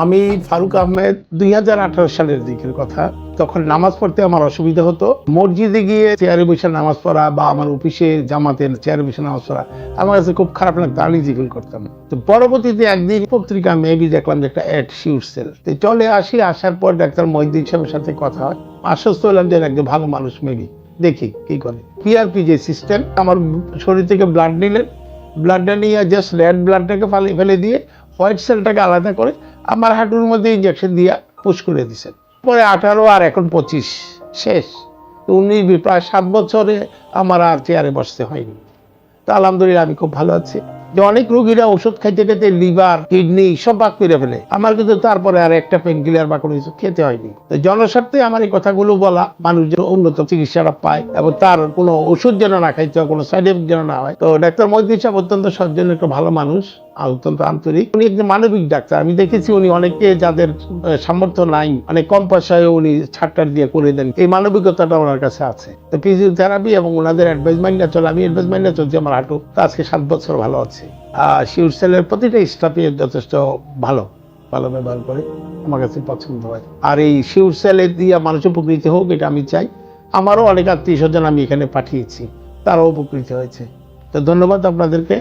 আমি ফারুক আহমেদ 2018 সালের দিকের কথা। তখন নামাজ পড়তে আমার অসুবিধা হতো। মসজিদে গিয়ে চেয়ারে বসে নামাজ পড়া বা আমার অফিসে জামাতের চেয়ারে বসে নামাজ পড়া আমার কাছে খুব খারাপ লাগতো, আনইজি ফিল করতাম। তো পরবর্তীতে একদিন পত্রিকা মেবি দেখলাম যে একটা অ্যাড শিউরসেল, তো চলে আসি। আসার পর ডাক্তার মহিউদ্দিন সাহেবের সাথে কথা হয়, আশ্বস্ত হলাম যে একজন ভালো মানুষ, মেবি দেখি কি করে। পিআরপি যে সিস্টেম, আমার শরীর থেকে ব্লাড নিলেন, ব্লাডটা নিয়ে জাস্ট রেড ব্লাডটাকে ফেলে দিয়ে হোয়াইট সেলটাকে আলাদা করে আমার হাঁটুর মধ্যে ইঞ্জেকশন দিয়ে পুশ করে দিয়েছেন। পরে 18 আর এখন 25 শেষ। 19 প্রায় 7 বছরে আমার আর চেয়ারে বসতে হয়নি। তো আলহামদুলিল্লাহ আমি খুব ভালো আছি। যে অনেক রোগীরা ওষুধ খাইতে খেতে লিভার কিডনি সব বাদ করে ফেলে, আমার কিন্তু তারপরে আর একটা পেন কিলার বা কোনো কিছু খেতে হয়নি। তো জনস্বার্থে আমার এই কথাগুলো বলা, মানুষ যেন উন্নত চিকিৎসাটা পায় এবং তার কোনো ওষুধ যেন না খাইতে হয়, কোনো সাইড এফেক্ট যেন না হয়। তো ডাক্তার মহিউদ্দিন সাহেব অত্যন্ত সজ্জন, একটা ভালো মানুষ, অত্যন্ত আন্তরিক। উনি একজন মানবিক ডাক্তার। আমি দেখেছি উনি অনেকে যাদের সামর্থ্য নাই, অনেক কম পয়সায় উনি ছাড়টার দিয়ে করে দেন। এই মানবিকতাটা ওনার কাছে আছে। তো ফিজিওথেরাপি এবং ওনাদের অ্যাডভাইসমেন্ট না চলে, আমি অ্যাডভাইসমেন্ট না চলছি আমার হাঁটু, তো আজকে 7 বছর ভালো আছে। শিউরসেলের প্রতিটা স্টাফই যথেষ্ট ভালো ভালো ব্যবহার করে, আমার কাছে পছন্দ হয়। আর এই শিউরসেলের দিয়ে মানুষ উপকৃত হোক এটা আমি চাই। আমারও অনেক আত্মীয় স্বজন আমি এখানে পাঠিয়েছি, তারাও উপকৃত হয়েছে। তো ধন্যবাদ আপনাদেরকে।